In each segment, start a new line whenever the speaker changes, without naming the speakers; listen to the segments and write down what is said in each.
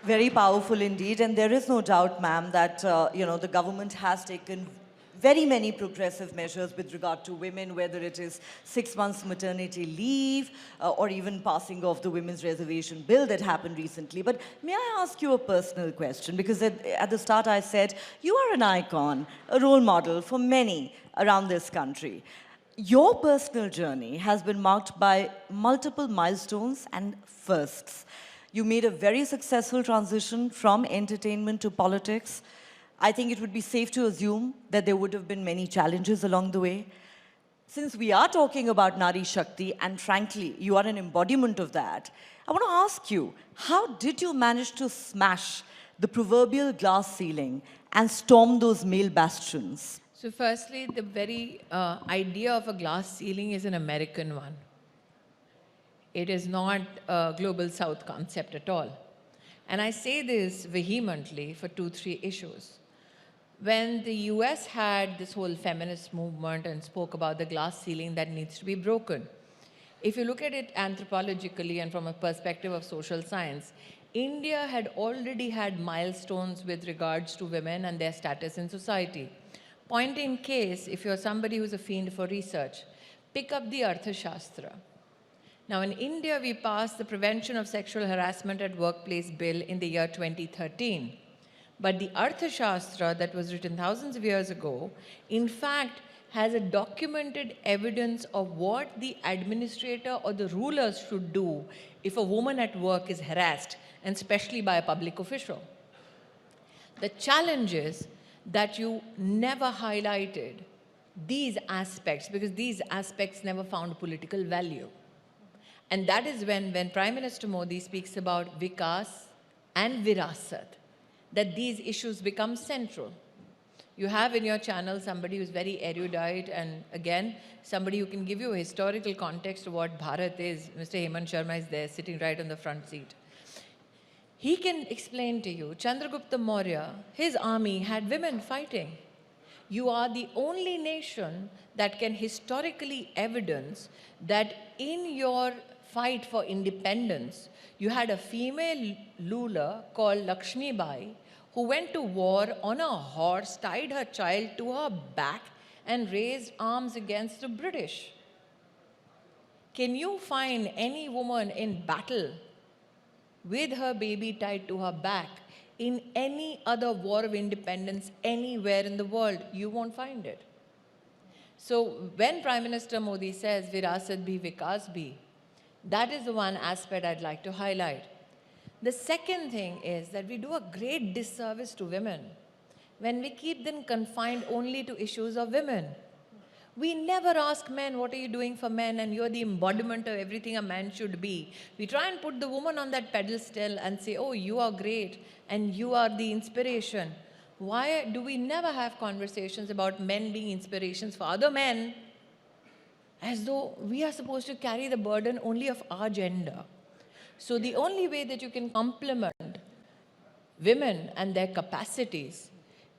Very powerful indeed, and there is no doubt, ma'am, that the government has taken very many progressive measures with regard to women, whether it is 6 months maternity leave or even passing of the Women's Reservation Bill that happened recently. But may I ask you a personal question? Because at the start I said, you are an icon, a role model for many around this country. Your personal journey has been marked by multiple milestones and firsts. You made a very successful transition from entertainment to politics. I think it would be safe to assume that there would have been many challenges along the way. Since we are talking about Nari Shakti, and frankly, you are an embodiment of that, I want to ask you, how did you manage to smash the proverbial glass ceiling and storm those male bastions?
So firstly, the very idea of a glass ceiling is an American one. It is not a global south concept at all. And I say this vehemently for 2-3 issues. When the US had this whole feminist movement and spoke about the glass ceiling that needs to be broken, if you look at it anthropologically and from a perspective of social science, India had already had milestones with regards to women and their status in society. Point in case, if you're somebody who's a fiend for research, pick up the Arthashastra. Now in India, we passed the Prevention of Sexual Harassment at Workplace Bill in the year 2013. But the Arthashastra that was written thousands of years ago, in fact, has a documented evidence of what the administrator or the rulers should do if a woman at work is harassed, and especially by a public official. The challenge is that you never highlighted these aspects because these aspects never found political value. And that is when Prime Minister Modi speaks about Vikas and Virasat, that these issues become central. You have in your channel somebody who's very erudite and again, somebody who can give you a historical context of what Bharat is. Mr. Hemant Sharma is there sitting right on the front seat. He can explain to you, Chandragupta Maurya, his army had women fighting. You are the only nation that can historically evidence that in your fight for independence, you had a female ruler called Lakshmi Bai who went to war on a horse, tied her child to her back and raised arms against the British. Can you find any woman in battle with her baby tied to her back in any other war of independence anywhere in the world? You won't find it. So when Prime Minister Modi says Virasat bhi, Vikas bhi, that is the one aspect I'd like to highlight. The second thing is that we do a great disservice to women when we keep them confined only to issues of women. We never ask men, what are you doing for men? And you're the embodiment of everything a man should be. We try and put the woman on that pedestal and say, oh, you are great and you are the inspiration. Why do we never have conversations about men being inspirations for other men as though we are supposed to carry the burden only of our gender? So the only way that you can complement women and their capacities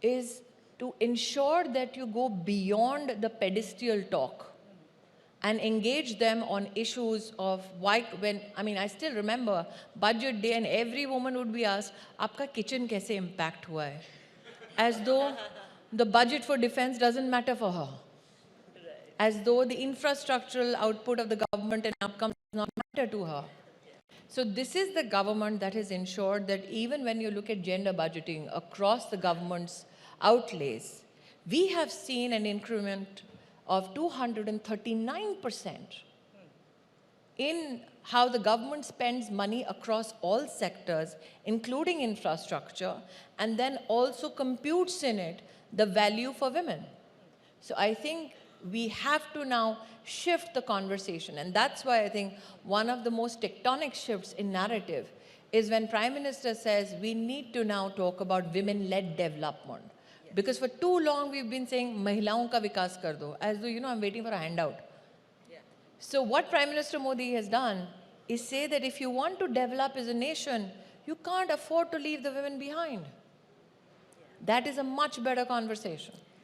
is to ensure that you go beyond the pedestal talk and engage them on issues of why, I still remember budget day and every woman would be asked, "Aapka kitchen kaise impact hua hai?" As though the budget for defense doesn't matter for her. As though the infrastructural output of the government and outcomes does not matter to her. So this is the government that has ensured that even when you look at gender budgeting across the government's outlays, we have seen an increment of 239% in how the government spends money across all sectors, including infrastructure, and then also computes in it the value for women. So I think we have to now shift the conversation. And that's why I think one of the most tectonic shifts in narrative is when Prime Minister says we need to now talk about women-led development. Because for too long we've been saying, Mahilaon ka vikas kar do, as though, I'm waiting for a handout. Yeah. So what Prime Minister Modi has done is say that if you want to develop as a nation, you can't afford to leave the women behind. Yeah. That is a much better conversation.